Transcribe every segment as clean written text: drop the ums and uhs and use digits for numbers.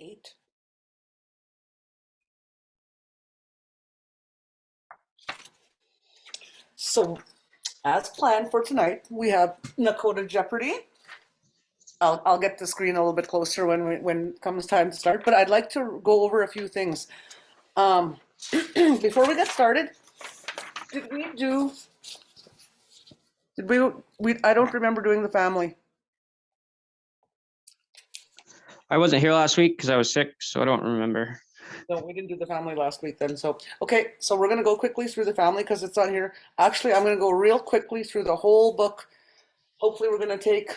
8. So, as planned for tonight, we have Nakoda Jeopardy. I'll get the screen a little bit closer when it comes time to start, but I'd like to go over a few things. Before we get started, did we do, did we, I don't remember doing the family. I wasn't here last week because I was sick, so I don't remember. No, we didn't do the family last week then. So, okay, so we're going to go quickly through the family because it's on here. Actually, I'm going to go real quickly through the whole book. Hopefully we're going to take,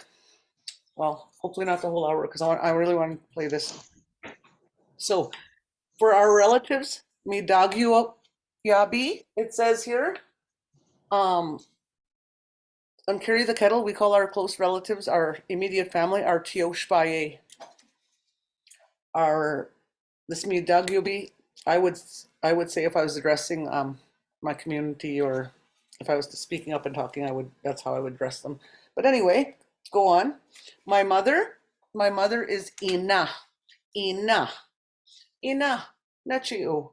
well, hopefully not the whole hour because I really want to play this. So, for our relatives, Midagyo Yabi, it says here, on Carry the Kettle, we call our close relatives, our immediate family, our Tioshpaye. Our this Midagyobi, I would say if I was addressing my community or if I was speaking up and talking, that's how I would address them. But anyway, go on. My mother is Ina. Ina. Ina. Nachio.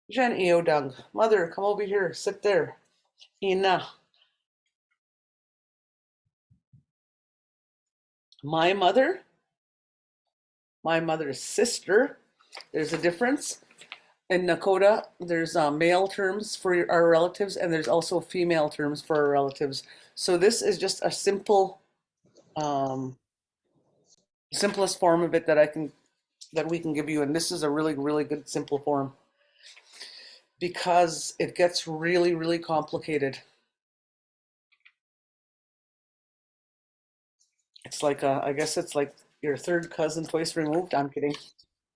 Jen Iodang. Mother, come over here. Sit there. Ina. My mother's sister. There's a difference. In Nakoda, there's male terms for our relatives, and there's also female terms for our relatives. So this is just a simple, simplest form of it that we can give you, and this is a really, really good simple form because it gets really, really complicated. It's like I guess it's like your third cousin twice removed. I'm kidding.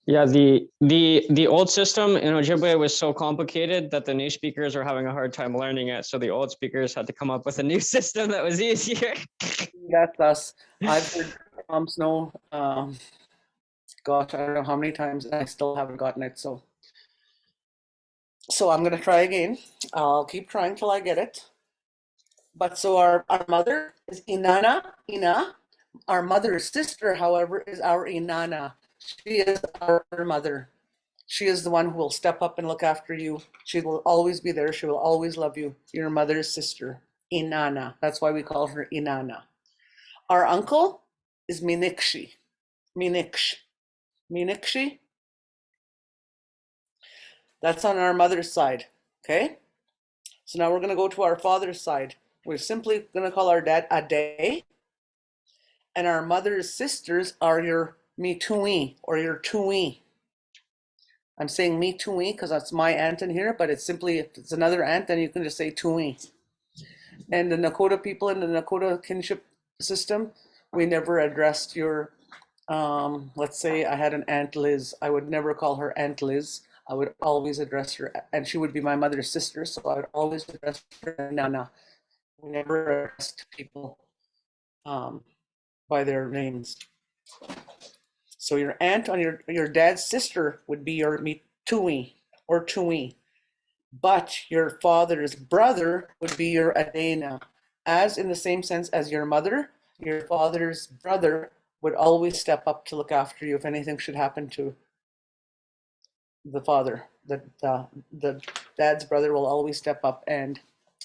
Yeah, the old system in Ojibwe was so complicated that the new speakers are having a hard time learning it. So the old speakers had to come up with a new system that was easier. That's us. I've heard Tom Snow, gosh, I don't know how many times, and I still haven't gotten it. So I'm going to try again. I'll keep trying till I get it. But so our mother is Inana, Ina. Our mother's sister, however, is our Inana. She is our mother. She is the one who will step up and look after you. She will always be there. She will always love you. Your mother's sister, Inana. That's why we call her Inana. Our uncle is Minikshi. Miniksh. Minikshi. That's on our mother's side. Okay? So now we're going to go to our father's side. We're simply going to call our dad Ade. And our mother's sisters are your Mitui or your Tui. I'm saying Mitui because that's my aunt in here, but it's simply, if it's another aunt, then you can just say Tui. And the Nakoda people in the Nakoda kinship system, we never addressed your, let's say I had an Aunt Liz. I would never call her Aunt Liz. I would always address her, and she would be my mother's sister, so I would always address her Nana. We never addressed people by their names. So your aunt on your dad's sister would be your Mitui or Tui. But your father's brother would be your Adena. As in the same sense as your mother, your father's brother would always step up to look after you if anything should happen to the father. The dad's brother will always step up and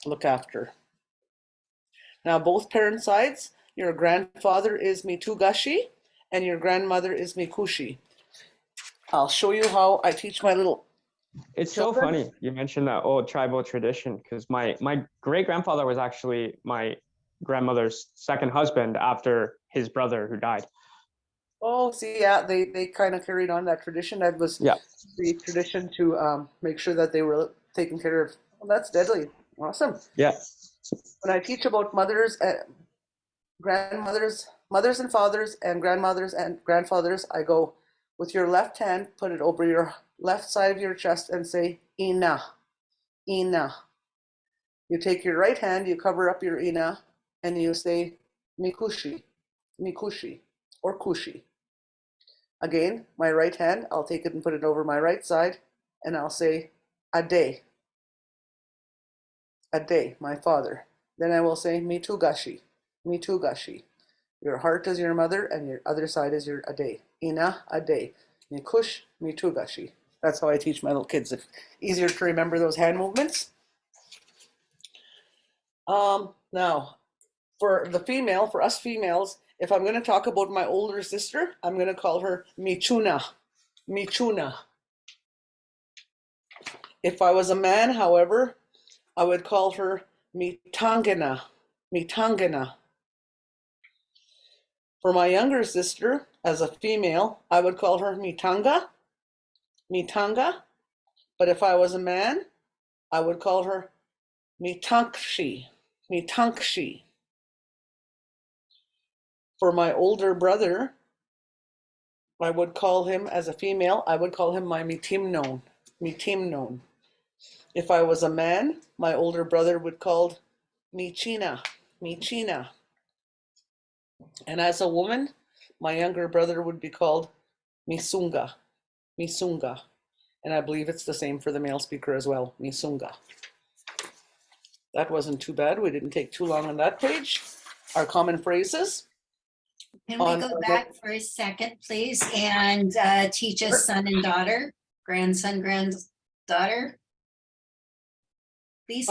look after. Now, both parent sides, your grandfather is Mitugashi and your grandmother is Mikushi. I'll show you how I teach my little It's so funny you mentioned that old tribal tradition because my great-grandfather was actually my grandmother's second husband after his brother who died. Oh, see, yeah, they kind of carried on that tradition. That was Yeah. the tradition to make sure that they were taken care of. Well, that's deadly. Awesome. Yeah. When I teach about mothers, grandmothers, mothers and fathers, and grandmothers and grandfathers, I go with your left hand, put it over your left side of your chest and say, Ina, Ina. You take your right hand, you cover up your Ina, and you say, Mikushi, Mikushi, or Kushi. Again, my right hand, I'll take it and put it over my right side, and I'll say, Ade, Ade, my father. Then I will say, Mitugashi, Mitugashi. Your heart is your mother, and your other side is your Ade, ina ade. Mikush mitugashi. That's how I teach my little kids. It's easier to remember those hand movements. Now, for the female, for us females, if I'm going to talk about my older sister, I'm going to call her Michuna. Michuna. If I was a man, however, I would call her Mitangana. Mitangana. For my younger sister, as a female, I would call her Mitanga. Mitanga. But if I was a man, I would call her Mitankshi. Mitankshi. For my older brother, I would call him, as a female, I would call him my Mitimnon. Mitimnon. If I was a man, my older brother would call Michina. Michina. And as a woman, my younger brother would be called Misunga. Misunga. And I believe it's the same for the male speaker as well. Misunga. That wasn't too bad. We didn't take too long on that page. Our common phrases. Can we go back for a second, please, and teach us son and daughter, grandson, granddaughter? Please.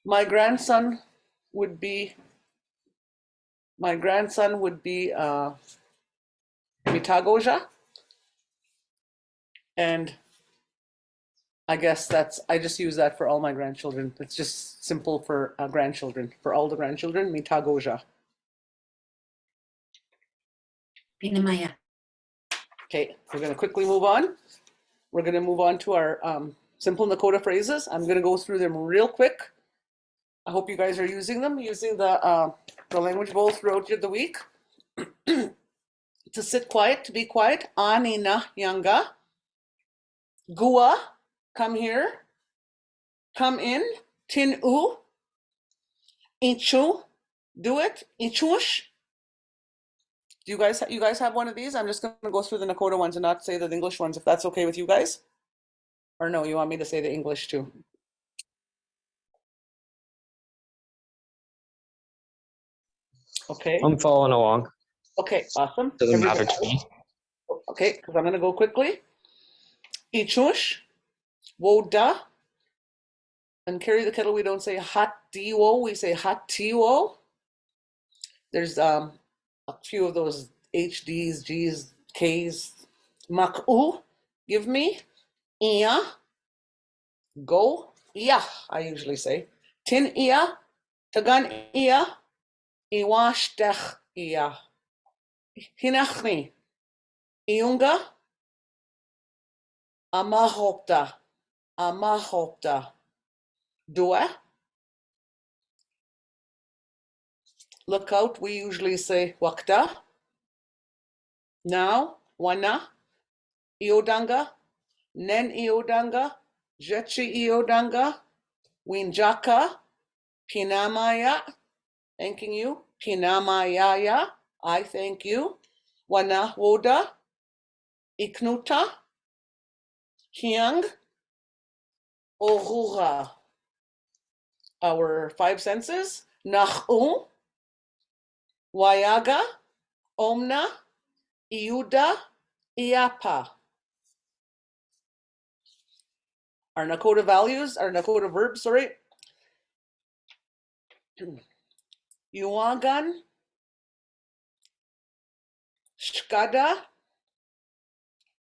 My grandson would be Mitagoja. And I guess I just use that for all my grandchildren. It's just simple for grandchildren. For all the grandchildren, Mitagoja. Pinamaya. Okay, we're going to quickly move on. We're going to move on to our simple Nakoda phrases. I'm going to go through them real quick. I hope you guys are using them, using the language bowl throughout the week. To sit quiet, to be quiet. Anina yanga. Gua, come here. Come in. Tin u. Ichu, do it. Ichush. Do you guys have one of these? I'm just going to go through the Nakoda ones and not say the English ones, if that's okay with you guys. Or no, you want me to say the English too? Okay. I'm following along. Okay, awesome. Doesn't matter to me. Okay, because I'm going to go quickly. Ichush, woda. And carry the kettle, we don't say hatiwo, we say hatiwo. There's a few of those HDs, Gs, Ks. Mak'u, give me. Ia, go. Ia, I usually say. Tin ia, tagan ia, iwashtech ia. Hinachni, iunga, amahopta, amahopta. Dua. Look out, we usually say wakta. Now, wana, iodanga, nen iodanga, jechi iodanga, winjaka, pinamaya, thanking you, pinamayaya, I thank you, wana woda, iknuta, hyang, orura. Our five senses, nachu, wayaga, omna, iuda, iapa. Our Nakoda values, our Nakoda verbs, sorry. Yuagan, shkada,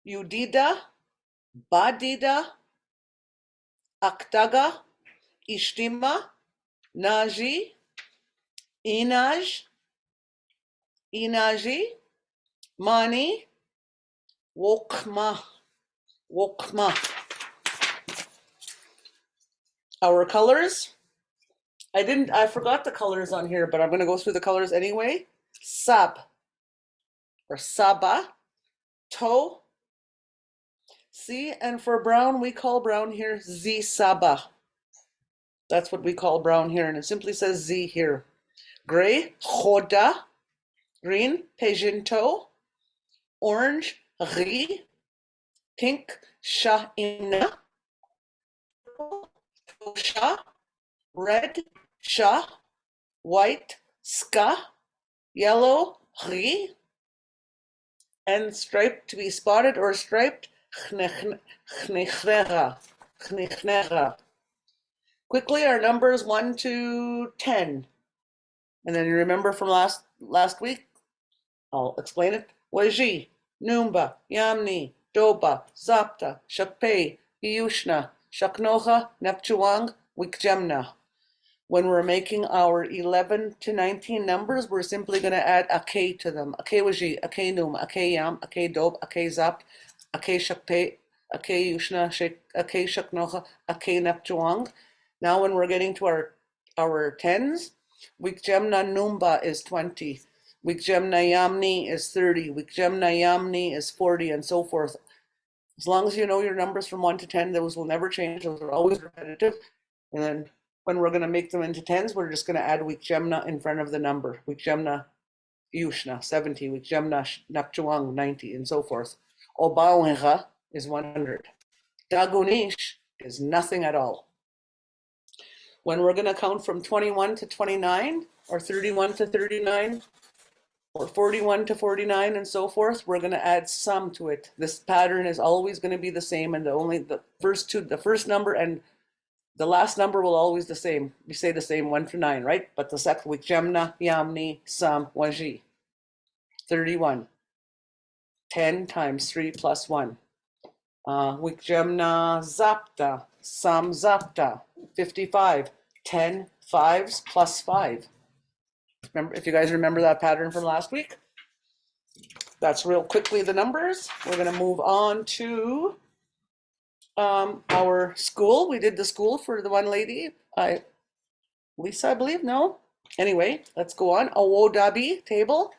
udida, badida, aktaga, ishtima, naji, inaj, inaji, mani, wokma, wokma. Our colors, I forgot the colors on here, but I'm going to go through the colors anyway. Sab, or saba, to. See, and for brown, we call brown here Z saba. That's what we call brown here, and it simply says Z here. Gray, choda. Green, pejinto. Orange, ri. Pink, sha'ina. Sha. Red, sha. White, ska. Yellow, ri. And striped to be spotted or striped, chnichnera. Quickly, our numbers 1 to 10. And then you remember from last week, I'll explain it. Waji, Numba, Yamni, Doba, Zapta, Shakpe, Yushna, Shaknocha, Nepchuang, Wikjemna. When we're making our 11 to 19 numbers, we're simply going to add a K to them. A K Waji, a K Num, a K Yam, a K Dob, a K Zapt, a K Shakpe, a K Yushna, a K Shaknocha, a K Nepchuang. Now when we're getting to our tens, Wikjemna Numba is 20. Wikjemna Yamni is 30. Wikjemna Yamni is 40, and so forth. As long as you know your numbers from 1 to 10, those will never change. Those are always repetitive. And then when we're going to make them into tens, we're just going to add Wikjemna in front of the number. Wikjemna Yushna, 70. Wikjemna Napchuang, 90, and so forth. Obawenga is 100. Dagunish is nothing at all. When we're going to count from 21 to 29, or 31 to 39, or 41 to 49, and so forth, we're going to add some to it. This pattern is always going to be the same, and the first number and the last number will always the same. We say the same 1 to 9, right? But the second, Wikjemna, Yamni, Sam, Waji. 31. 10 times 3 plus 1. Wikjemna, Zapta, Sam, Zapta. 55. 10 fives plus 5. Remember, if you guys remember that pattern from last week, that's real quickly the numbers. We're going to move on to our school. We did the school for the one lady, Lisa, I believe. No. Anyway, let's go on. Awodabi table.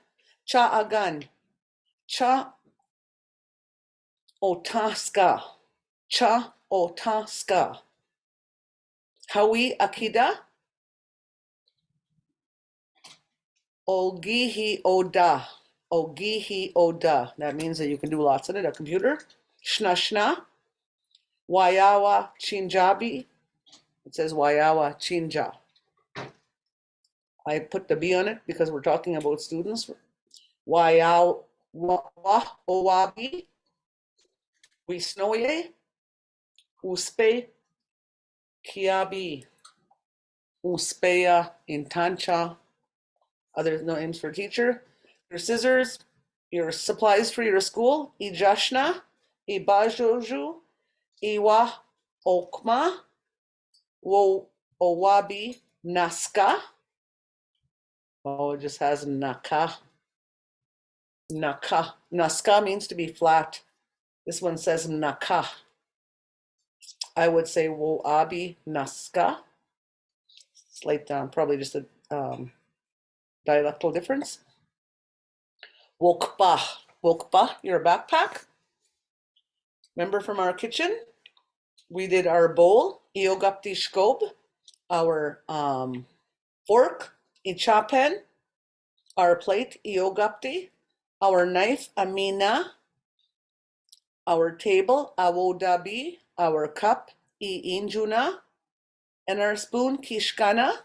Cha agan. Cha otaska. Cha otaska. Hawi akida. Ogihi oda. Ogihi oda. That means that you can do lots in it, a computer. Shna shna. Wayawa chinjabi. It says Wayawa chinja. I put the B on it because we're talking about students. Wayawa owabi. Wisnoye. Uspe kiabi. Uspeya intancha. Other names for teacher. Your scissors, your supplies for your school. Ijashna, ibajoju, iwa okma, wo owabi naska. Oh, it just has naka. Naka. Naska means to be flat. This one says naka. I would say wo abi naska. Slight probably just a dialectal difference. Wokpa. Wokpa, your backpack. Remember from our kitchen? We did our bowl, iogapti shkob, our fork, ichapen, our plate, iogapti, our knife, amina, our table, awodabi, our cup, iinjuna, and our spoon, kishkana.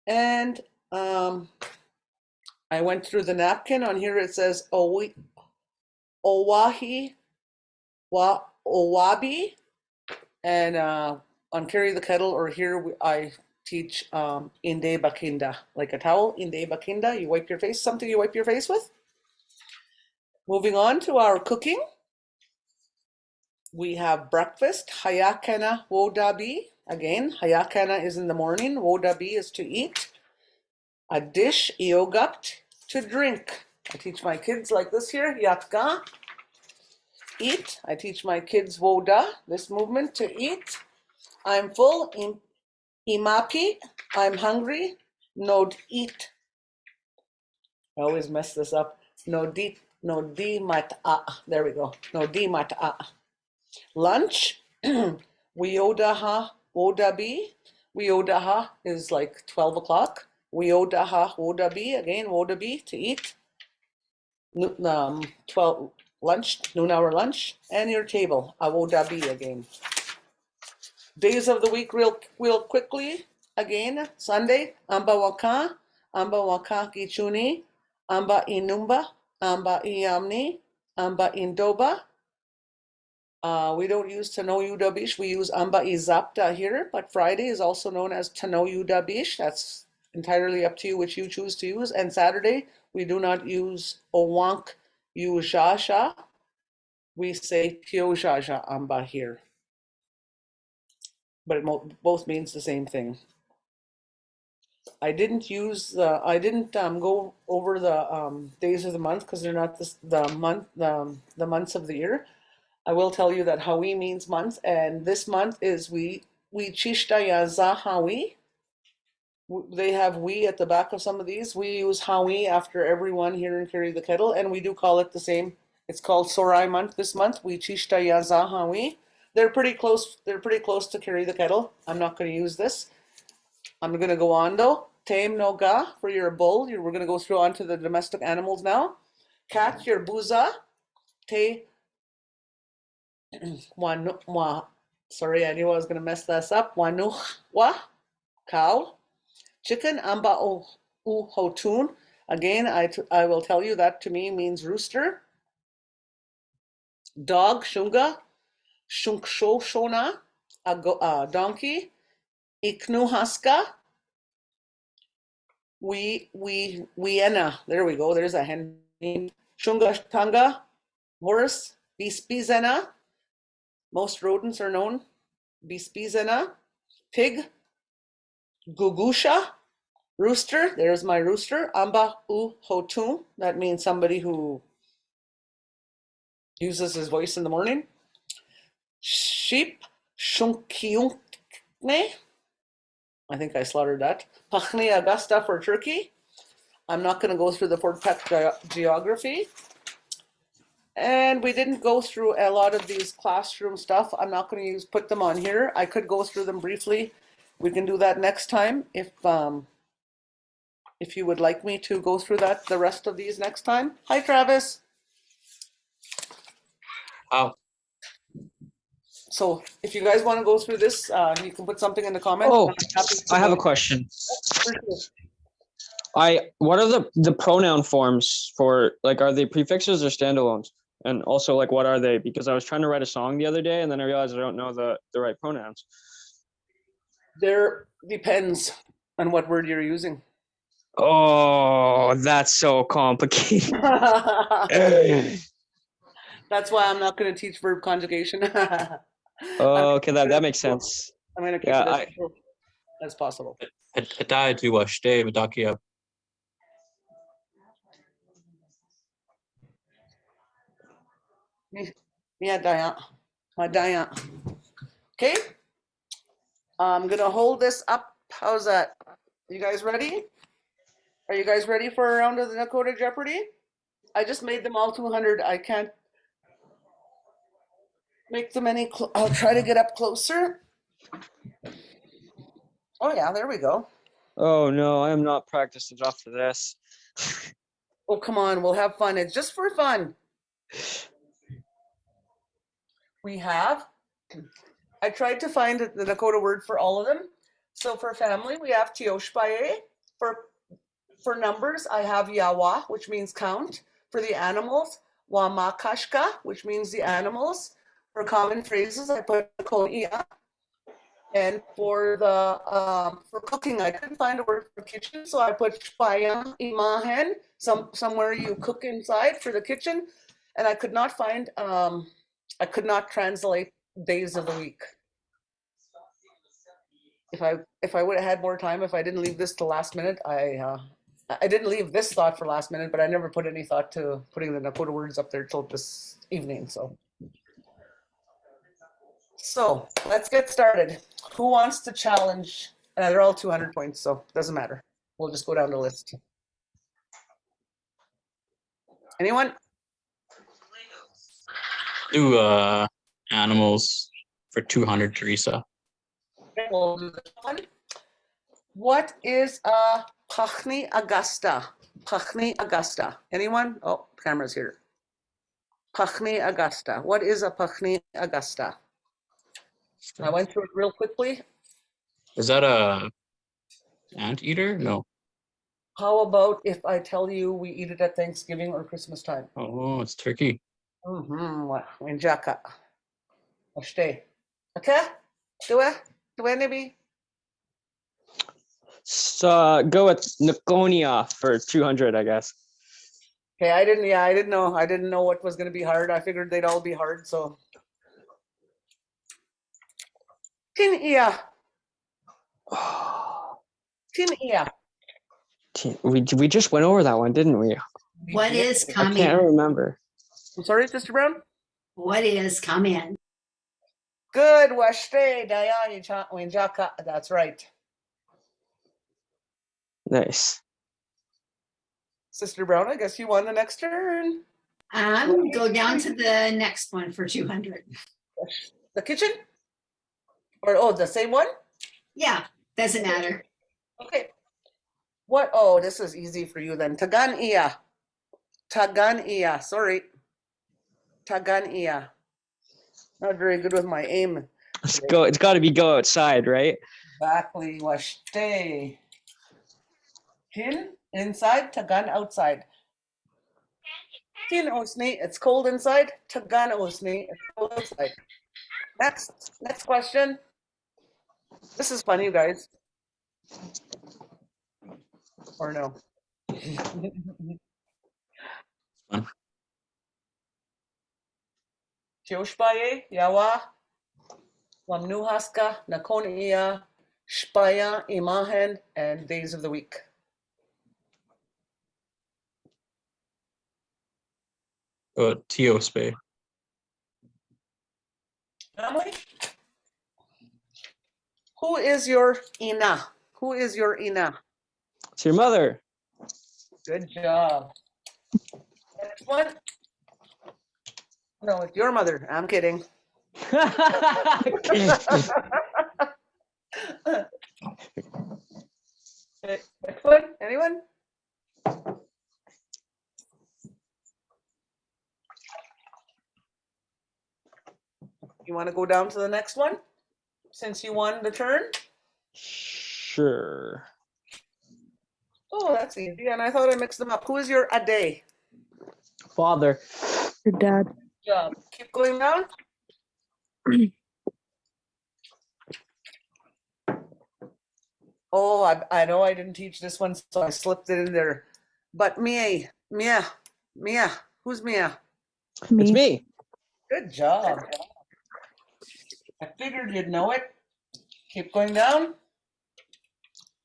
And I went through the napkin. On here it says owahi wa owabi. And on Carry the Kettle, or here I teach inde bakinda, like a towel, inde bakinda. You wipe your face, something you wipe your face with. Moving on to our cooking. We have breakfast, hayakana wodabi. Again, hayakana is in the morning, wodabi is to eat. A dish, iogapt, to drink. I teach my kids like this here, yatka, eat. I teach my kids woda, this movement, to eat. I'm full, imapi, I'm hungry, nod eat. I always mess this up. No di mata. There we go. No di mata. Lunch, wiodaha wodabi. Wiodaha is like 12 o'clock. Wiodaha wodabi, again, wodabi, to eat. 12 lunch, noon hour lunch, and your table, awodabi again. Days of the week real quickly. Again, Sunday, amba waka gichuni, amba inumba, Amba Iyamni, Amba Indoba. We don't use Tanoyu Dabish, we use Amba Izapta here, but Friday is also known as Tanoyu Dabish. That's entirely up to you which you choose to use. And Saturday, we do not use Owank Yujasha. We say Tiojaja Amba here. But it both means the same thing. I didn't go over the days of the month because they're not the months of the year. I will tell you that Hawi means month, and this month is we Chishta Yaza Hawi. They have we at the back of some of these. We use Hawi after everyone here in Carry the Kettle, and we do call it the same. It's called Sorai month this month. We Chishta Yaza Hawi. They're pretty close. They're pretty close to Carry the Kettle. I'm not going to use this. I'm going to go on though. Tame no ga for your bull. We're going to go through onto the domestic animals now. Cat, your buza. Te sorry, I knew I was going to mess this up. Wanuwa, cow. Chicken, amba hotun. Again, I will tell you that to me means rooster. Dog, shunga. Shunkshoshona, a donkey. Iknu haska. Wiena. There we go. There's a hen name. Shunga tanga, horse. Bispizena. Most rodents are known. Bispizena. Pig. Gugusha. Rooster. There's my rooster. Amba hotun. That means somebody who uses his voice in the morning. Sheep. Shunkyunkne. I think I slaughtered that. Pachni Augusta for turkey. I'm not going to go through the Fort Peck geography. And we didn't go through a lot of these classroom stuff. I'm not going to put them on here. I could go through them briefly. We can do that next time if you would like me to go through the rest of these next time. Hi, Travis. Oh. So if you guys want to go through this, you can put something in the comments. Oh, I have a question. What are the pronoun forms for, like, are they prefixes or standalones? And also, like, what are they? Because I was trying to write a song the other day and then I realized I don't know the right pronouns. There depends on what word you're using. Oh, that's so complicated. That's why I'm not going to teach verb conjugation. Okay, that makes sense. I'm going to keep it as simple as possible. Yeah, Diane. Okay. I'm going to hold this up. How's that? You guys ready? Are you guys ready for a round of the Nakoda Jeopardy? I just made them all 200. I can't make them any. I'll try to get up closer. Oh, yeah, there we go. Oh, no, I am not practiced enough for this. Oh, come on. We'll have fun. It's just for fun. We have, I tried to find the Nakoda word for all of them. So for family, we have Tioshpaye. For numbers, I have Yawa, which means count. For the animals, Wamakashka, which means the animals. For common phrases, I put Koia. And for for cooking, I couldn't find a word for kitchen, so I put Shpaya Imahen, somewhere you cook inside for the kitchen. And I could not find, I could not translate days of the week. If I would have had more time, if I didn't leave this to last minute, I didn't leave this thought for last minute, but I never put any thought to putting the Nakoda words up there till this evening. So let's get started. Who wants to challenge? They're all 200 points, so it doesn't matter. We'll just go down the list. Anyone? Do animals for 200, Teresa. Okay, we'll do this one. What is a Pachni Augusta? Pachni Augusta. Anyone? Oh, the camera's here. Pachni Augusta. What is a Pachni Augusta? I went through it real quickly. Is that a anteater? No. How about if I tell you we eat it at Thanksgiving or Christmas time? Oh, it's turkey. Injaka. Stay. Okay? Dua? Dua maybe? So go with Nakoda for 200, I guess. Okay, I didn't know. I didn't know what was gonna be hard. I figured they'd all be hard, so. Tin iya. Tin iya. We just went over that one, didn't we? What is I come can't in? remember. I'm sorry, Mr. Brown? What is come in? Good, Washte, Daya, Injaka. That's right. Nice. Sister Brown, I guess you won the next turn. Go down to the next one for 200. The kitchen? Or the same one? Yeah, doesn't matter. Okay. What? Oh, this is easy for you then. Tagan iya. Tagan iya. Sorry. Tagan iya. Not very good with my aim. Let's go. It's got to be go outside, right? Exactly. Washte. Tin inside, tagan outside. Tin osni, it's cold inside. Tagan osni, it's cold outside. Next question. This is funny, you guys. Or no? Fun. Tioshpaye, Yawa, Wamnuhaska, Nakonia, Shpaya, Imahen, and days of the week. Oh, Teospe. Family? Who is your ina? Who is your ina? It's your mother. Good job. Next one. No, it's your mother. I'm kidding. Okay, next one. Anyone? You want to go down to the next one since you won the turn? Sure. Oh, that's easy. And I thought I mixed them up. Who is your ade? Father. Your dad. Good job. Keep going down. Oh, I know I didn't teach this one, so I slipped it in there. But Mia, who's Mia? It's me. Good job. I figured you'd know it. Keep going down.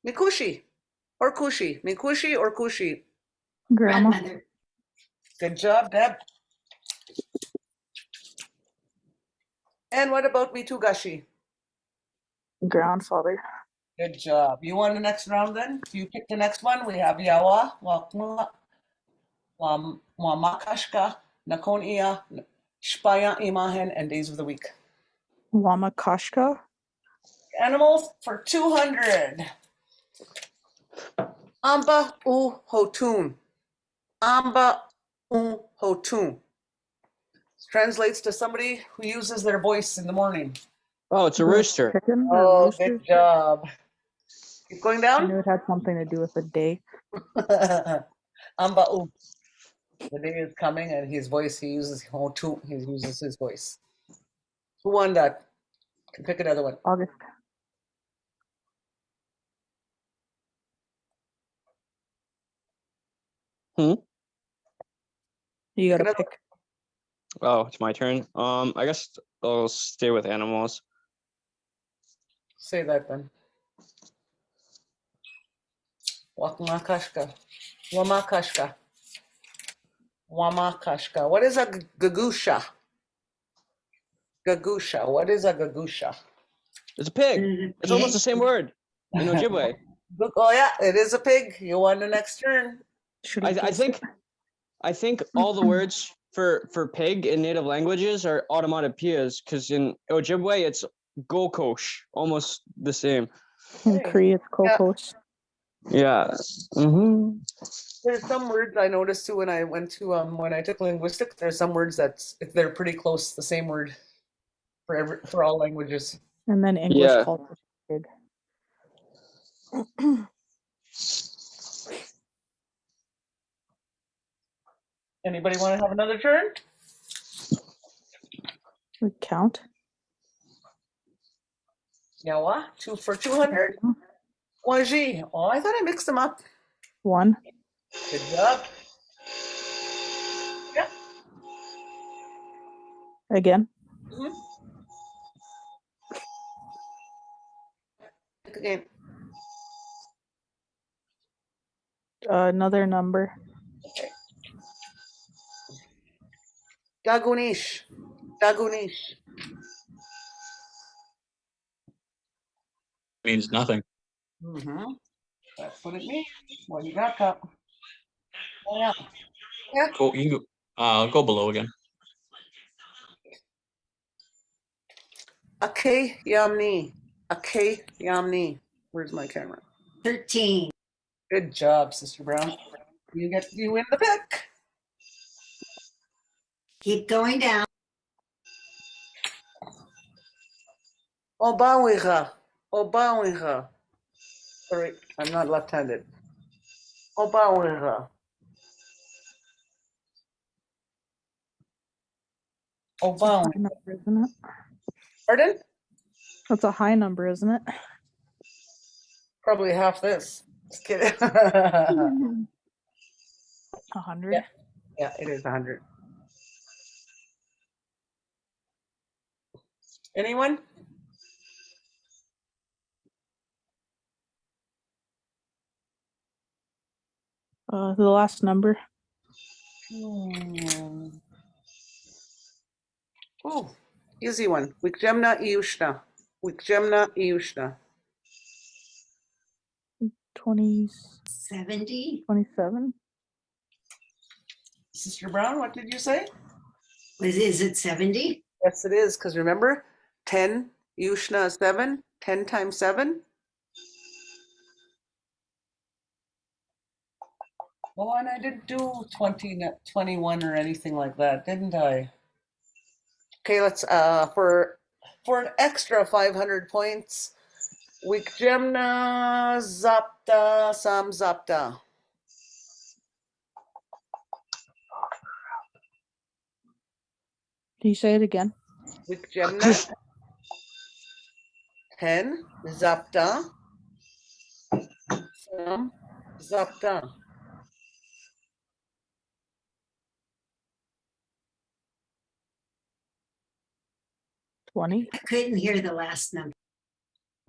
Mikushi or Kushi. Mikushi or Kushi. Grandma. Grandmother. Good job, Deb. And what about Mitugashi? Grandfather. Good job. You won the next round then? You pick the next one. We have Yawa, Wamakashka, Nakonia, Shpaya, Imahen, and days of the week. Wamakashka. Animals for 200. Amba u hotun. Amba u hotun. Translates to somebody who uses their voice in the morning. Oh, it's a rooster. Chicken or Oh, rooster? good job. Keep going I down. knew it had something to do with a day. Amba u. The day is coming, and his voice, he uses hotun. He uses his voice. Who won that? Can pick another one. August. You gotta Another- pick. Oh, it's my turn. I guess I'll stay with animals. Say that then. Wamakashka. Wamakashka. Wamakashka. What is a gagusha? Gagusha. What is a gagusha? It's a pig. It's almost the same word in Ojibwe. Oh yeah, it is a pig. You won the next turn. Should we I guess think it? I think all the words for pig in native languages are automatopoeias because in Ojibwe it's gokosh, almost the same. In Cree, it's kokos. Yeah. Mm-hmm. There's some words I noticed too when I went to when I took linguistics. There's some words they're pretty close, the same word for all languages. And then English Yeah. calls it pig. Anybody want to have another turn? We count. Yawa, 2 for 200. Waji. Oh, I thought I mixed them up. 1. Good job. Yeah. Again. Mhm. Pick again. Another number. Okay. Dagunish. Dagunish. Means nothing. Mm-hmm. That's what it means. What you got, Cup? Oh, yeah. Yeah. Go, you can go below again. Ake Yamni. Ake Yamni. Where's my camera? 13. Good job, Sister Brown. You win the pick. Keep going down. Obawiha. Obawiha. Sorry, I'm not left-handed. Obawiha. It's a high Obawiha. number, isn't it? Pardon? That's a high number, isn't it? Probably half this. Just kidding. 100. Yeah, it is 100. Anyone? The last number. Oh, easy one. Wikjemna Iushna. Wikjemna Iushna. 20, 70. 27. Sister Brown, what did you say? Is it 70? Yes, it is, because remember, 10 Yushna is 7. 10 times 7. Oh, and I didn't do 21 or anything like that, didn't I? Okay, let's for an extra 500 points, Wikjemna Zapta Sam Zapta. Can you say it again? Wikjemna 10 Zapta Sam Zapta. 20. I couldn't hear the last number.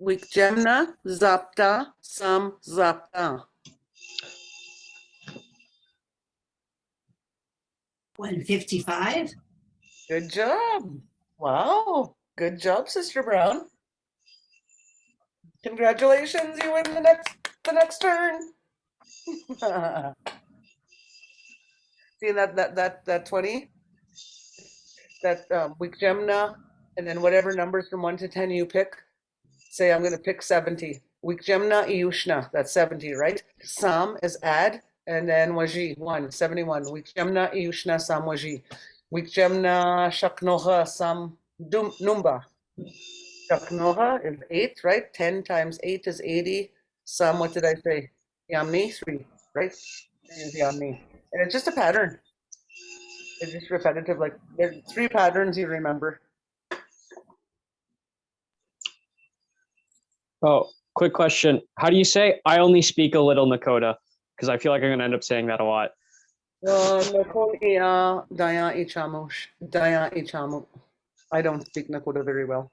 Wikjemna Zapta Sam Zapta. 155. Good job. Wow. Good job, Sister Brown. Congratulations, you win the next turn. See that 20? That Wikjemna, and then whatever numbers from 1 to 10 you pick. Say I'm gonna pick 70. Wikjemna Iushna, that's 70, right? Sam is add, and then Waji, 71. Wikjemna Iushna Sam Waji. Wikjemna Shaknoha Sam Numba. Shaknoha is 8, right? 10 times 8 is 80. Sam, what did I say? Yamni, 3, right? 3 is Yamni. And it's just a pattern. It's just repetitive, like there's 3 patterns you remember. Oh, quick question. How do you say I only speak a little Nakoda? Because I feel like I'm going to end up saying that a lot. Nakoda Daya Ichamosh. Daya Ichamo. I don't speak Nakoda very well.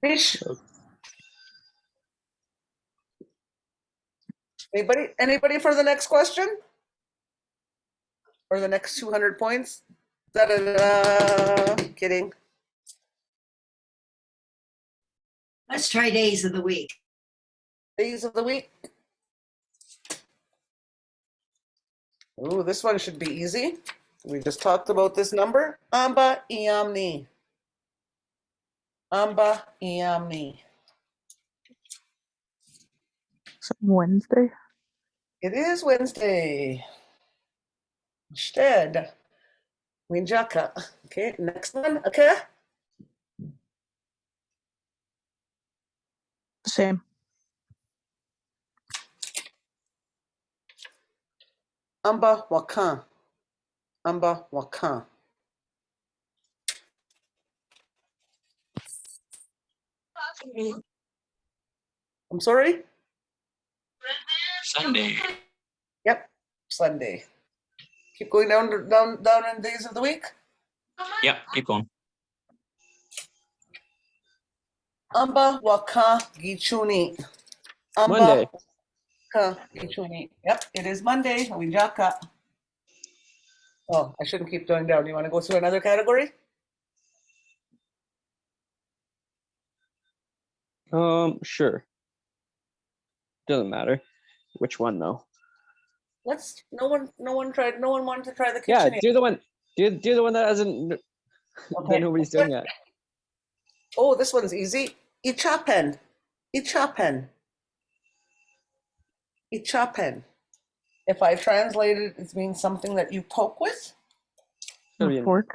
Fish. Anybody for the next question? Or the next 200 points? Da-da-da. Kidding. Let's try days of the week. Days of the week. Ooh, this one should be easy. We just talked about this number. Amba Iamni. Amba Iamni. Wednesday. It is Wednesday. Instead, Winjaka. Okay, next one. Okay. Same. Amba wakan. Amba wakan. I'm sorry? Sunday. Yep, Sunday. Keep going down in days of the week. Yeah, keep going. Amba waka gichuni. Amba Monday. waka gichuni. Yep, it is Monday. Winjaka. Oh, I shouldn't keep going down. You want to go through another category? Sure. Doesn't matter which one though. No one wanted to try the Yeah, kitchen do the one. Do the one that hasn't that Okay. nobody's done yet. Oh, this one's easy. Ichapen. Ichapen. Ichapen. If I translate it, it means something that you poke with. Gotta be A in- fork.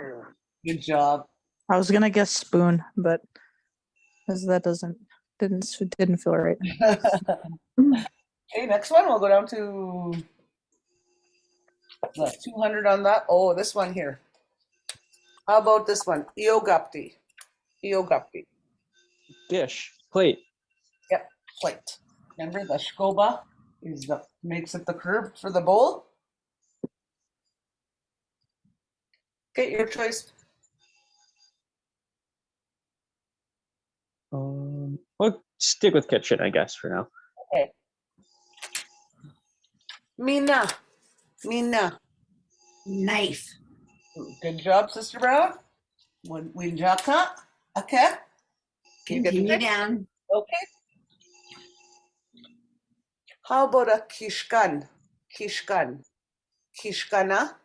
Good job. I was gonna guess spoon, but because that didn't feel right. Okay, next one. We'll go down to the 200 on that. Oh, this one here. How about this one? Iogapti. Iogapti. Dish, plate. Yep, plate. Remember the shkoba makes it the curve for the bowl. Okay, your choice. We'll stick with kitchen, I guess, for now. Okay. Mina. Mina. Knife. Good job, Sister Brown. Winjaka. Okay. You get the Continue pick? down. Okay. How about a kishkan? Kishkan. Kishkana.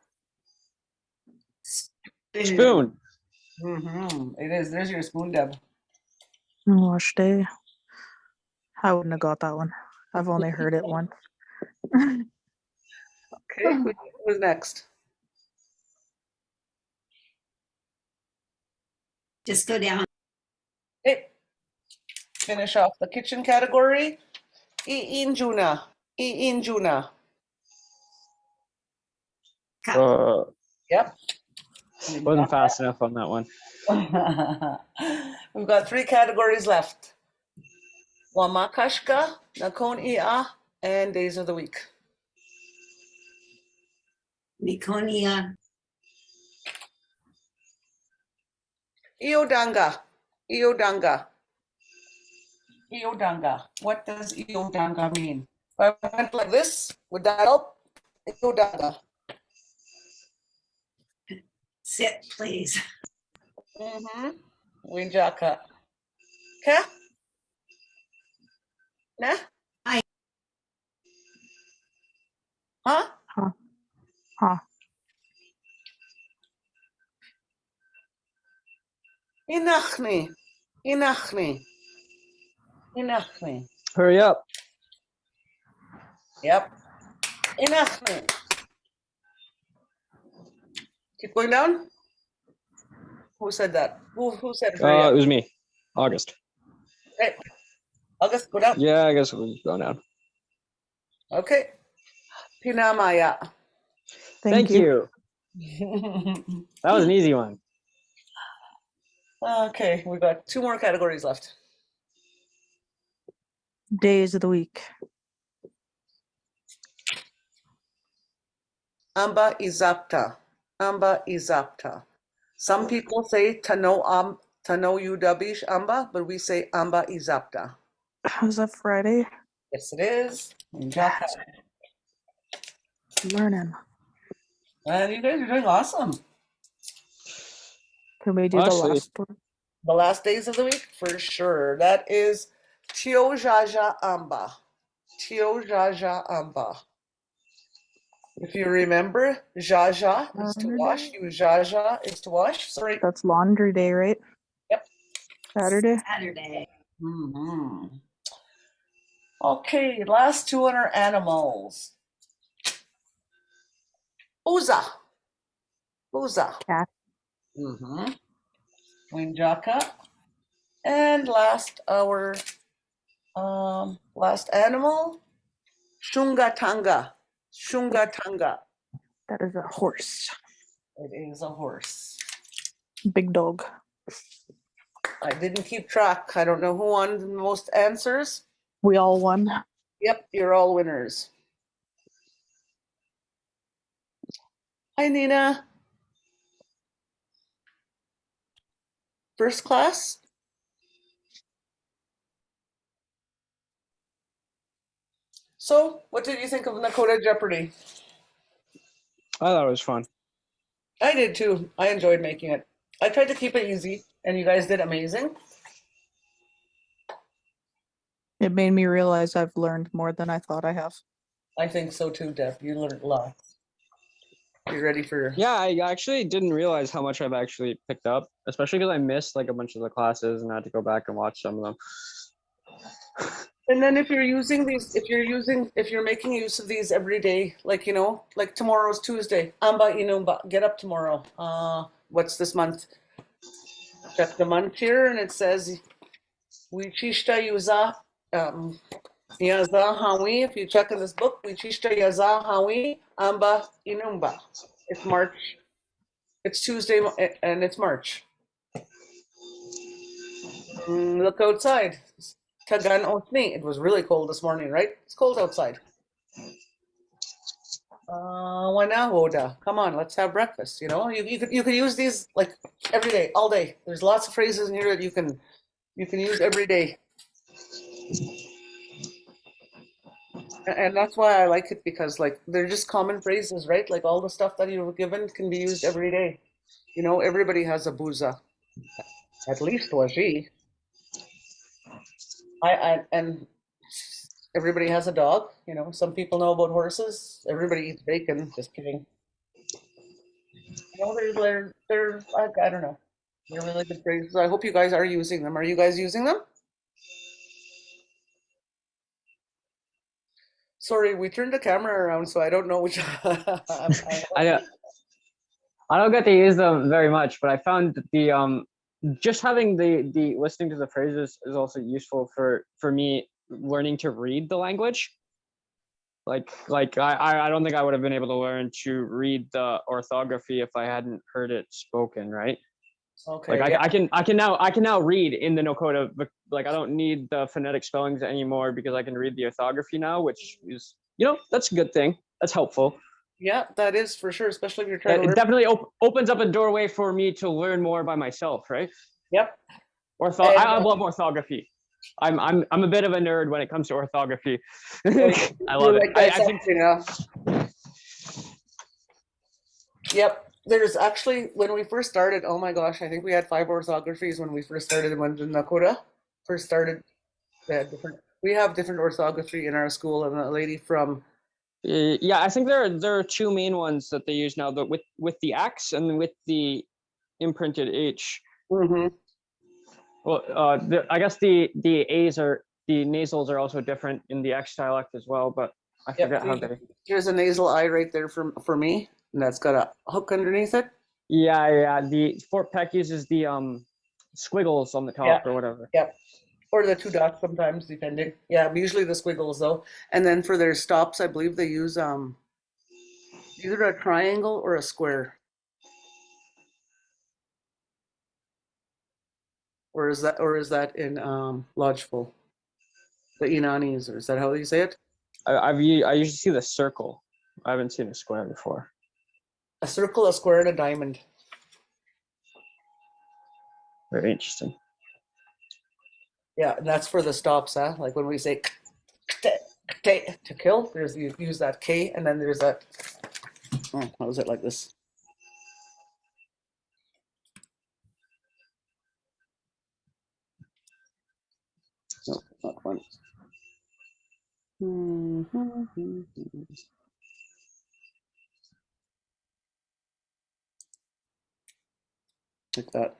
Spoon. It is. There's your spoon, Deb. Wash day. I wouldn't have got that one. I've only heard it once. Okay. Who's next? Just go down. Okay. Finish off the kitchen category. Iinjuna. Iinjuna. Uh, Yep. wasn't fast enough on that one. We've got 3 categories left. Wamakashka, Nakon Ia, and days of the week. Mikonia. Iodanga. Iodanga. Iodanga. What does Iodanga mean? If I went like this, would that help? Iodanga. Sit, please. Winjaka. Okay? Nah? Aye. Huh? Huh. Inachni. Inachni. Inachni. Hurry up. Yep. Inachni. Keep going down. Who said that? Who said hurry It up? was me. August. Okay. August, go down. Yeah, I guess we'll go down. Okay. Pinamaya. Thank you. That was an easy one. Okay, we've got 2 more categories left. Days of the week. Amba izapta. Amba izapta. Some people say tano udabish amba, but we say amba izapta. Was that Friday? Yes, it is. Njaka. Learning. And you guys are doing awesome. Can we do the Actually- last one? The last days of the week, for sure. That is Tiojaja amba. Tiojaja amba. If you remember, jaja is to wash. Jaja is to wash. Sorry. That's laundry day, right? Yep. Saturday. Saturday. Okay, last 2 on our animals. Uza. Uza. Cat. Winjaka. And last last animal, Shungatanga. Shungatanga. That is a horse. It is a horse. Big dog. I didn't keep track. I don't know who won the most answers. We all won. Yep, you're all winners. Hi, Nina. First class? So, what did you think of Nakoda Jeopardy? I thought it was fun. I did too. I enjoyed making it. I tried to keep it easy, and you guys did amazing. It made me realize I've learned more than I thought I have. I think so too, Deb. You learned a lot. You ready for? Yeah, I actually didn't realize how much I've actually picked up, especially because I missed like a bunch of the classes and I had to go back and watch some of them. And then if you're using these, if you're making use of these every day, like, like tomorrow's Tuesday, get up tomorrow. What's this month? Check the month here, and it says, Wichishta Yuza, Yaza Hawi. If you check in this book, Wichishta Yaza Hawi, Amba Inumba. It's March. It's Tuesday, and it's March. Look outside. Tagan Otni. It was really cold this morning, right? It's cold outside. Wanahoda. Come on, let's have breakfast. You could use these like every day, all day. There's lots of phrases in here that you can use every day. And that's why I like it, because like they're just common phrases, right? Like all the stuff that you were given can be used every day. Everybody has a booza. At least Waji. And everybody has a dog. Some people know about horses. Everybody eats bacon. Just kidding. They're I don't know. They're really good phrases. I hope you guys are using them. Are you guys using them? Sorry, we turned the camera around, so I don't know which. I don't get to use them very much, but I found that the just having the listening to the phrases is also useful for me learning to read the language. Like I don't think I would have been able to learn to read the orthography if I hadn't heard it spoken, right? Okay. Like yeah. I can now read in the Nakoda, but like I don't need the phonetic spellings anymore because I can read the orthography now, which is that's a good thing. That's helpful. Yeah, that is for sure, especially if you're trying to learn. It definitely opens up a doorway for me to learn more by myself, right? Yep. I love orthography. I'm a bit of a nerd when it comes to orthography. I love it. I think. Yep. There's actually, when we first started, oh my gosh, I think we had 5 orthographies when we first started, when the Nakoda first started. We have different orthography in our school, and a lady from. Yeah, I think there are 2 main ones that they use now, with the X and with the imprinted H. Mm-hmm. Well, I guess the A's the nasals are also different in the X dialect as well, but I forget how they. There's a nasal I right there for me, and that's got a hook underneath it. Yeah. The Fort Peck uses the squiggles on the top or whatever. Yep. Or the 2 dots sometimes, depending. Yeah, usually the squiggles though. And then for their stops, I believe they use either a triangle or a square. Or is that in Lodgepole? The Inanis, or is that how you say it? I usually see the circle. I haven't seen a square before. A circle, a square, and a diamond. Very interesting. Yeah, and that's for the stops, huh? Like when we say to kill, you use that K, and then there's that. How is it like this? No, not one. Like that.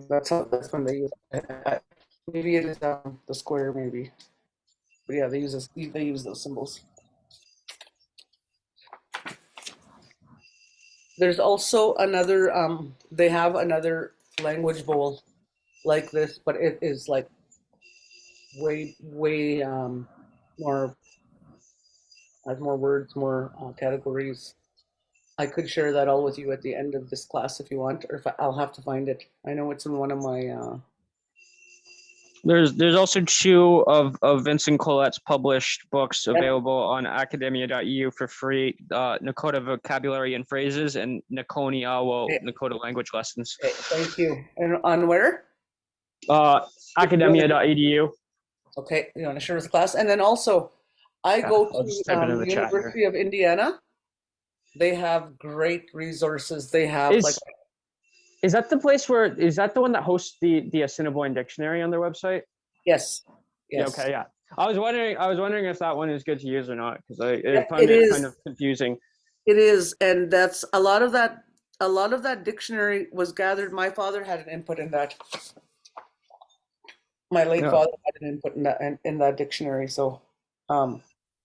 That's when they use. Maybe it is the square, maybe. But yeah, they use those symbols. There's also another. They have another language bowl like this, but it is like way more, has more words, more categories. I could share that all with you at the end of this class if you want, or if I'll have to find it. I know it's in one of my. There's also two of Vincent Collette's published books available on academia.eu for free. Nakoda Vocabulary and Phrases and Nakoni Awo Nakoda Language Lessons. Okay, thank you. And on where? Academia.edu. Okay, you want to share with class, and then also, I go I'll to just type it in the chat here. University of Indiana. They have great resources. They have like. Is that the place where, is that the one that hosts the Assiniboine Dictionary on their website? Yes. Yeah, Yes. okay, yeah. I was wondering if that one is good to use or not, because I Yeah, find it it is. kind of confusing. It is, and that's a lot of that. A lot of that dictionary was gathered. My father had an input in that. My late Yeah. father had an input in that dictionary. So,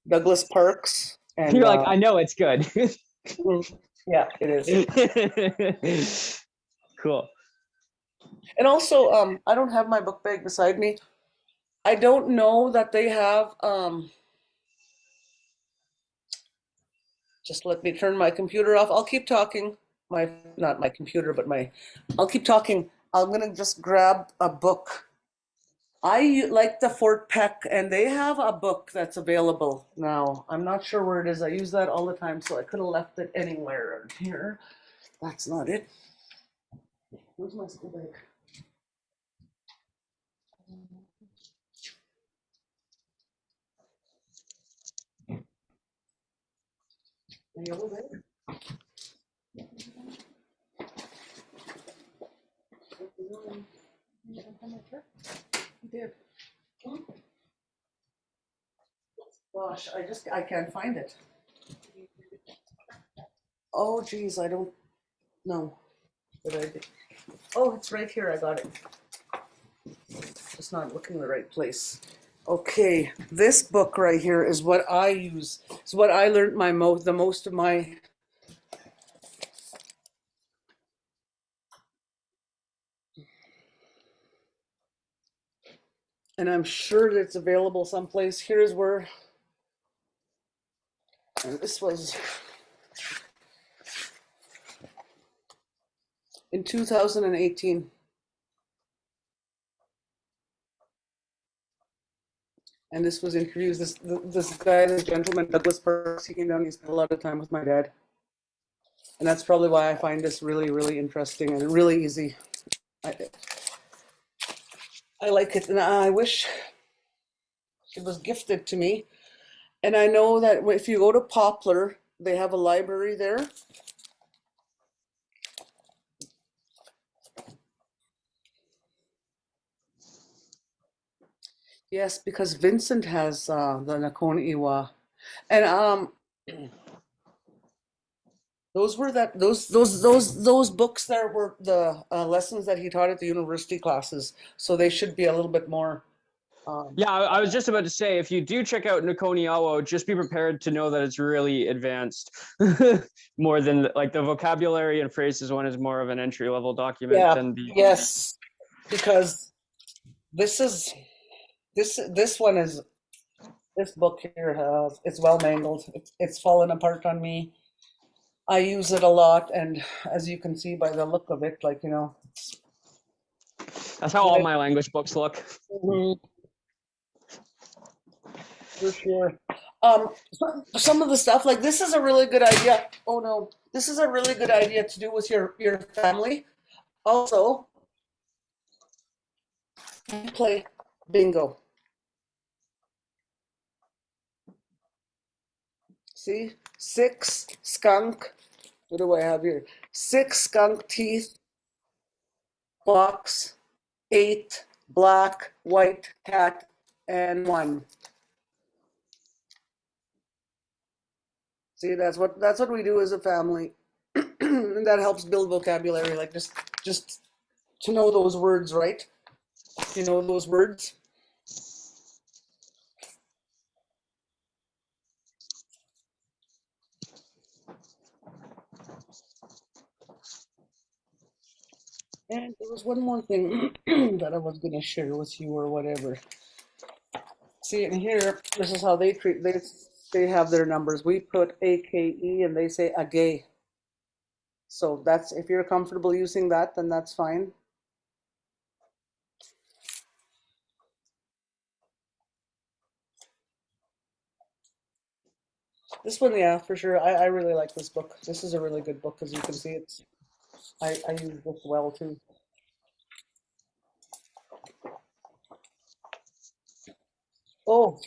Douglas Parks and You're like, I know it's good. yeah, it is. Cool. And also, I don't have my book bag beside me. I don't know that they have. Just let me turn my computer off. I'll keep talking. Not my computer, but I'll keep talking. I'm gonna just grab a book. I like the Fort Peck, and they have a book that's available now. I'm not sure where it is. I use that all the time, so I could have left it anywhere here. That's not it. Where's my school bag? The yellow bag? You did. Gosh, I can't find it. Oh, geez, I don't know. Oh, it's right here. I got it. Just not looking in the right place. Okay, this book right here is what I use. It's what I learned the most of my. And I'm sure that it's available someplace. Here's where. And this was in 2018. And this was interviews. This guy, this gentleman, Douglas Parks, he came down. He spent a lot of time with my dad, and that's probably why I find this really, really interesting and really easy. I like it, and I wish it was gifted to me. And I know that if you go to Poplar, they have a library there. Yes, because Vincent has the Nakona Iwa, and those books there were the lessons that he taught at the university classes, so they should be a little bit more. Yeah, I was just about to say, if you do check out Nakoni Awo, just be prepared to know that it's really advanced. More than like the vocabulary and phrases one is more of an entry level document than the. Yes, because this one is. This book here it's well mangled. It's fallen apart on me. I use it a lot, and as you can see by the look of it, like That's how all my language books look. For sure. Some of the stuff like this is a really good idea. Oh no, this is a really good idea to do with your family. Also, play bingo. See, 6 skunk. What do I have here? 6 skunk teeth. Box. 8 black, white cat, and 1. See, that's what we do as a family. And that helps build vocabulary, like just to know those words, right? You know those words. And there was one more thing that I was gonna share with you or whatever. See, in here, this is how they have their numbers. We put AKE and they say a gay. So that's, if you're comfortable using that, then that's fine. This one, yeah, for sure. I really like this book. This is a really good book, as you can see. I use this well too. Oh,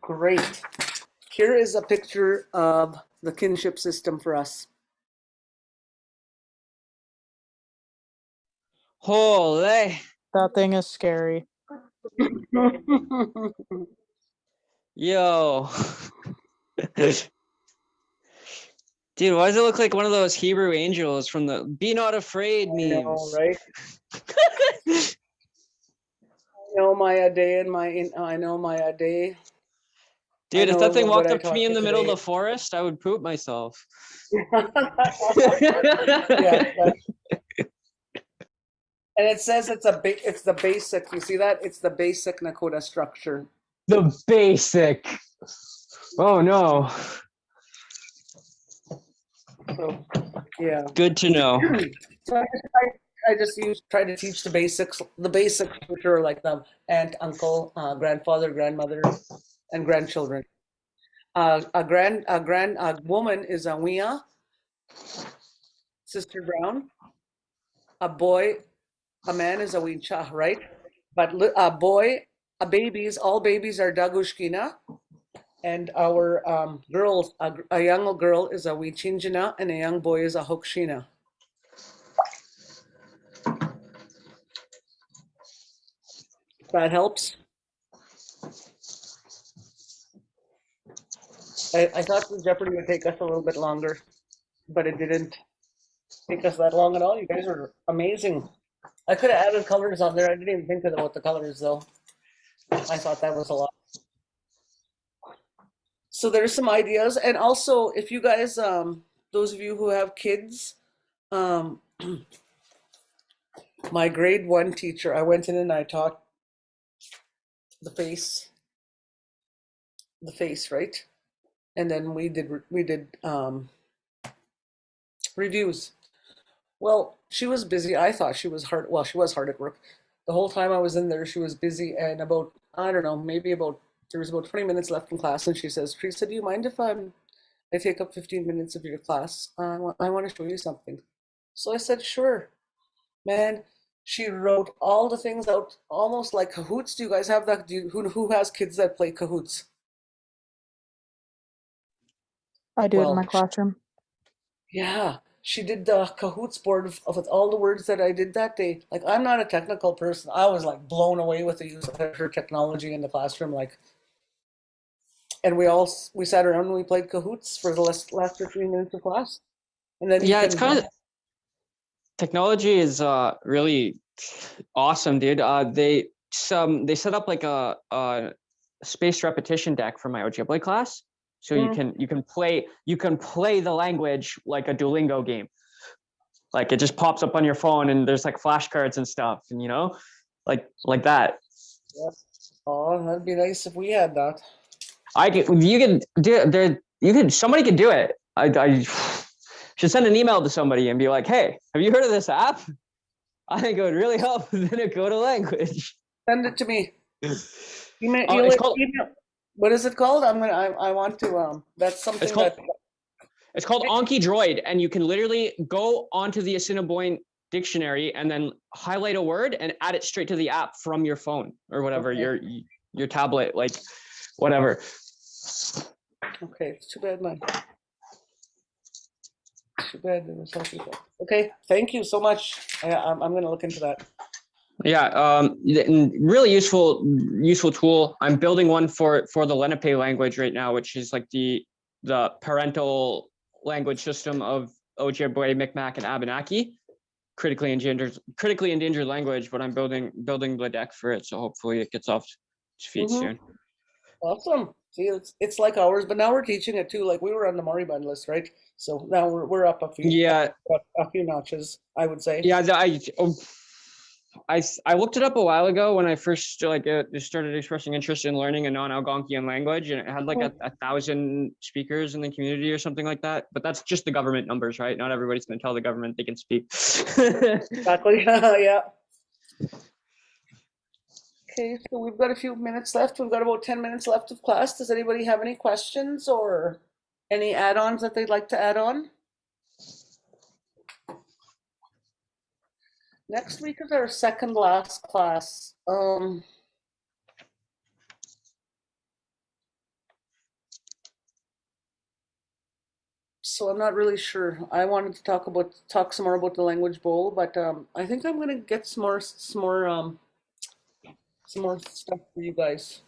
great. Here is a picture of the kinship system for us. Holy. That thing is scary. Yo. Dude, why does it look like one of those Hebrew angels from the Be Not Afraid I know, memes? right? I know my a day and I know my a day. Dude, if know that thing what walked I up to taught me in you the middle of today. the forest, I would poop myself. Yeah, and it says it's the basic. You see that? It's the basic Nakoda structure. The basic. Oh no. So, yeah. Good to know. So I just try to teach the basics, which are like the aunt, uncle, grandfather, grandmother, and grandchildren. A woman is a Wia, Sister Brown. A boy, a man is a Wincha, right? But a babies, all babies are Dagushkina. And our girls, a young girl is a Wichinjina and a young boy is a Hokshina. That helps. I thought the Jeopardy would take us a little bit longer, but it didn't take us that long at all. You guys are amazing. I could have added colors on there. I didn't even think about the colors though. I thought that was a lot. So there's some ideas. And also if you guys, those of you who have kids, my grade 1 teacher, I went in and I taught the face, right? And then we did reviews. Well, she was busy. I thought she was hard. Well, she was hard at work. The whole time I was in there, she was busy. And about, I don't know, there was about 20 minutes left in class. And she says, Teresa, do you mind if I take up 15 minutes of your class? I want to show you something. So I said, sure. Man, she wrote all the things out almost like Cahoots. Do you guys have that? Who has kids that play Cahoots? I do it in Well, my classroom. yeah, she did the Cahoots board with all the words that I did that day. Like, I'm not a technical person. I was like blown away with the use of her technology in the classroom. Like, and we sat around and we played Cahoots for the last 15 minutes of class. And then Yeah, it's kind of technology is really awesome, dude. They set up like a spaced repetition deck for my Ojibwe class, so you can play the language like a Duolingo game. Like it just pops up on your phone, and there's like flashcards and stuff, and like that. Yeah. Oh, that'd be nice if we had that. Somebody could do it. I should send an email to somebody and be like, hey, have you heard of this app? I think it would really help with the Nakoda language. Send it to me. It's called, What is it called? I want to, that's something it's called Anki Droid, and you can literally go onto the Assiniboine dictionary and then highlight a word and add it straight to the app from your phone or whatever, Okay. your tablet, like whatever. Okay, it's too bad, man. Too bad there was some people. Okay, thank you so much. I'm going to look into that. Yeah, really useful tool. I'm building one for the Lenape language right now, which is like the parental language system of Ojibwe, Mi'kmaq, and Abenaki, critically endangered language. But I'm building the deck for it, so hopefully it gets off its feet soon. Awesome. See, it's like ours, but now we're teaching it too. Like we were on the Moribund list, right? So now we're up a few Yeah, a few notches, I would say. yeah. I looked it up a while ago when I first just started expressing interest in learning a non-Algonquian language, and it had like a 1,000 speakers in the community or something like that. But that's just the government numbers, right? Not everybody's going to tell the government they can speak. Exactly. Yeah. Okay, so we've got a few minutes left. We've got about 10 minutes left of class. Does anybody have any questions or any add-ons that they'd like to add on? Next week is our second last class. So I'm not really sure. I wanted to talk some more about the language bowl, but I think I'm gonna get some more stuff for you guys.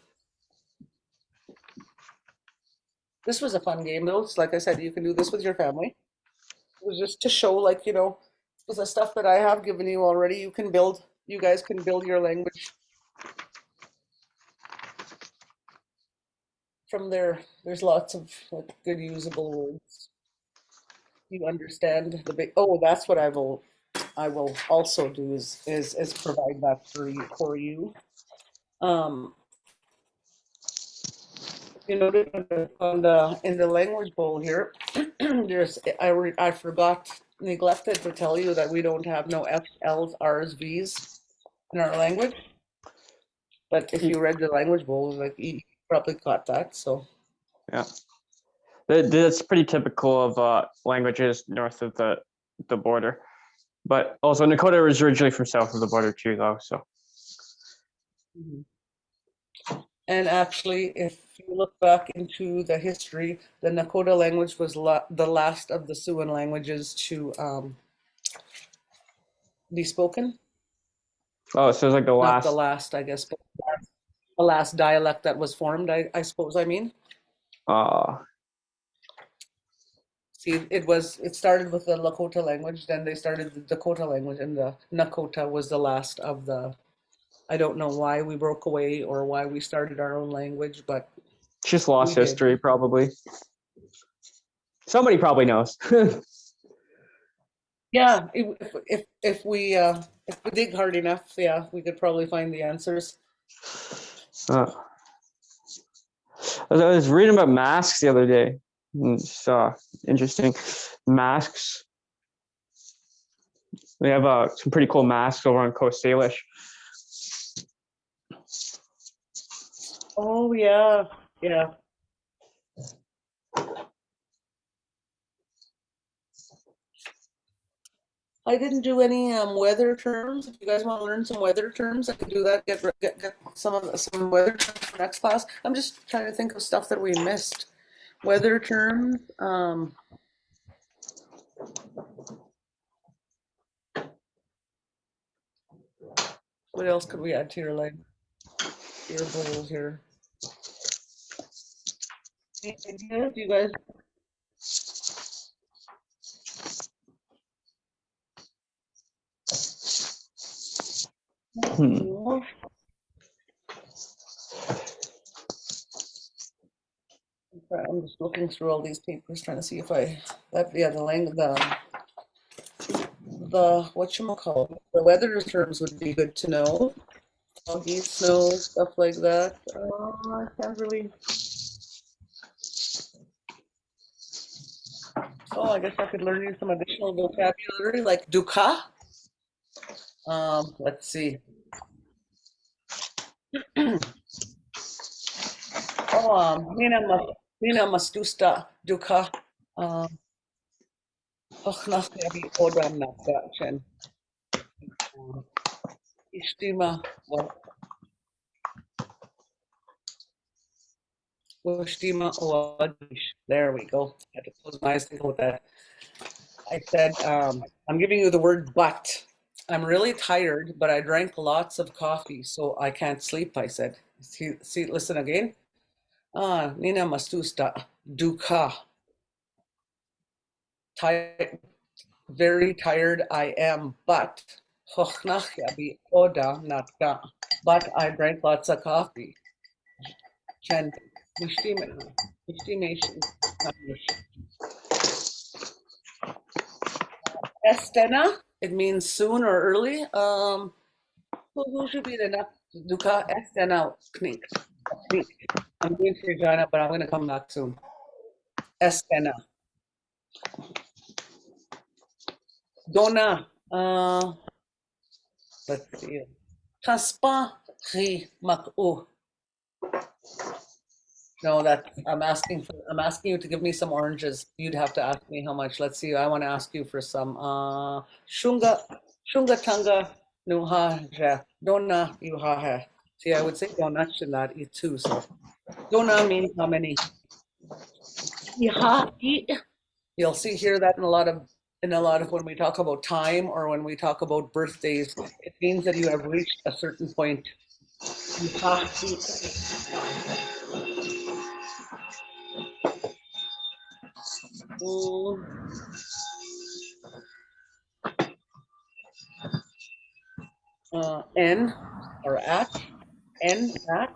This was a fun game though. It's like I said, you can do this with your family. It was just to show, like, with the stuff that I have given you already, you guys can build your language from there. There's lots of like good usable words. You understand the big, oh, that's what I will also do is provide that for you. You know, in the language bowl here, I neglected to tell you that we don't have no F's, L's, R's, V's in our language. But if you read the language bowl, like you probably got that. So Yeah, that's pretty typical of languages north of the border. But also Nakoda was originally from south of the border too, though. So. And actually, if you look back into the history, the Nakoda language was the last of the Siouan languages to be spoken. Oh, so it's like the Not the last. last, I guess, but the last dialect that was formed, I suppose I mean. See, it started with the Lakota language, then they started the Dakota language, and the Nakota was the last of the, I don't know why we broke away or why we started our own language, but Just lost we did. history, probably. Somebody probably knows. Yeah, if we dig hard enough, yeah, we could probably find the answers. I was reading about masks the other day. It's interesting. Masks. We have some pretty cool masks over on Coast Salish. Oh yeah, yeah. I didn't do any weather terms. If you guys want to learn some weather terms, I could do that. Get some weather terms for next class. I'm just trying to think of stuff that we missed. Weather terms. What else could we add to your bowls here? Any ideas, you guys? I'm just looking through all these papers, trying to see if the whatchamacallit, the weather terms would be good to know. Foggy, snow, stuff like that. I can't really. Oh, I guess I could learn you some additional vocabulary like duka. Let's see. Oh, Nina Mastusta duka. Nachyabi odam nakdachen. Ishtima. There we go. I had to close my eyes to think about that. I said, I'm giving you the word but. I'm really tired, but I drank lots of coffee, so I can't sleep, I said. See, listen again. Nina Mastusta Duka. Tired, very tired I am, but but I drank lots of coffee. Estena, it means soon or early. Who should be the next? Duka Estena Knik. I'm going to Regina, but I'm going to come back soon. Estena. Donna. Let's see. Kaspa ri maku. No, that I'm asking you to give me some oranges. You'd have to ask me how much. Let's see. I want to ask you for some shunga tanga nuha ja dona yuha. See, I would say donuts in that eat too. So dona means how many? Iha eat. You'll see here that in a lot of when we talk about time or when we talk about birthdays, it means that you have reached a certain point. Iha eat. N or at, N at.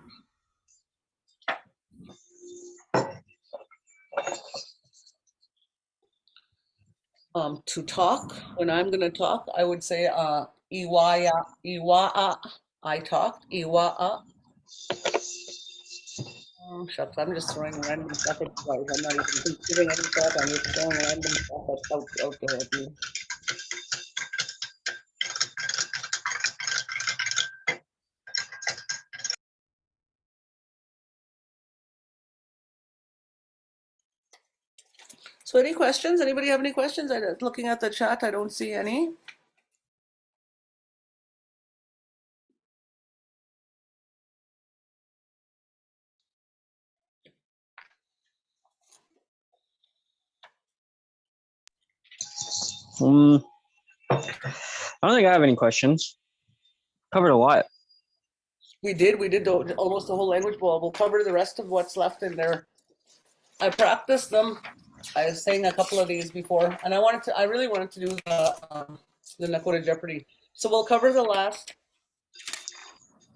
To talk, when I'm gonna talk, I would say iwaya, iwaa, I talked, iwaa. Oh, shucks, I'm just throwing random stuff at you guys. I'm not even giving any thought. I'm just throwing random stuff out there at you. So any questions? Anybody have any questions? Looking at the chat, I don't see any. I don't think I have any questions. Covered a lot. We did almost the whole language bowl. We'll cover the rest of what's left in there. I practiced them. I was saying a couple of these before, and I really wanted to do the Nakoda Jeopardy. So we'll cover the last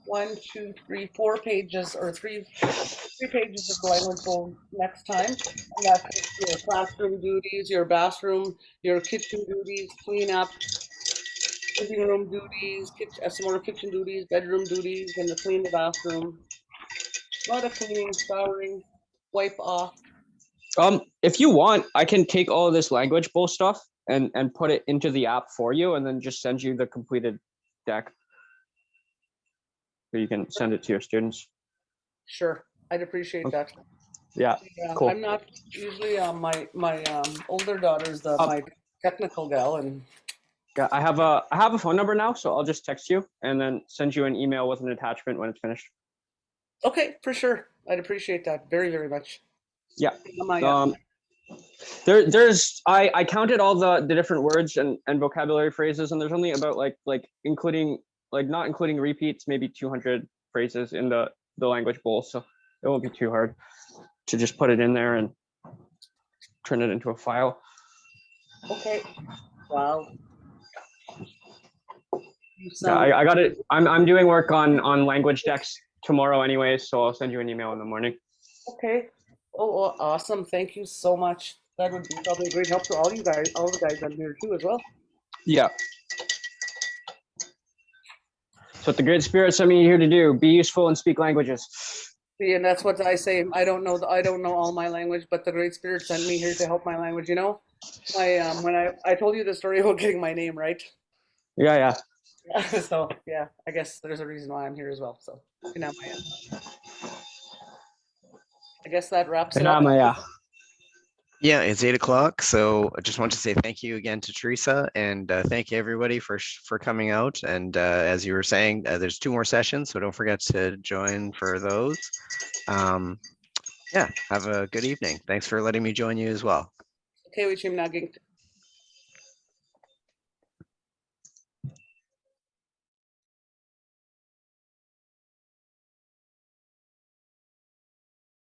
1, 2, 3, 4 pages, or three pages of the language bowl next time. And that's your classroom duties, your bathroom, your kitchen duties, clean up, living room duties, some more kitchen duties, bedroom duties, and to clean the bathroom. A lot of cleaning, showering, wipe off. If you want, I can take all of this language bowl stuff and put it into the app for you, and then just send you the completed deck. So you can send it to your students. Sure, I'd appreciate that. Yeah, cool. I'm not usually my older daughter's my technical gal, and yeah, I have a phone number now, so I'll just text you and then send you an email with an attachment when it's finished. Okay, for sure. I'd appreciate that very, very much. Yeah. There's I counted all the different words and vocabulary phrases, and there's only about like including not including repeats, maybe 200 phrases in the language bowl, so it won't be too hard to just put it in there and turn it into a file. Okay. Wow. Yeah, I got it. I'm doing work on language decks tomorrow anyways, so I'll send you an email in the morning. Okay. Oh, awesome. Thank you so much. That would be probably a great help to all you guys, all the guys on here too as well. Yeah. That's what the Great Spirit sent me here to do. Be useful and speak languages. See, and that's what I say. I don't know all my language, but the Great Spirit sent me here to help my language. You know, when I told you the story about getting my name right. Yeah. So yeah, I guess there's a reason why I'm here as well. So you know, I guess that wraps it up. Yeah, it's 8 o'clock. So I just want to say thank you again to Teresa, and thank you everybody for coming out. And as you were saying, there's 2 more sessions, so don't forget to join for those. Yeah, have a good evening. Thanks for letting me join you as well. Okay, we naging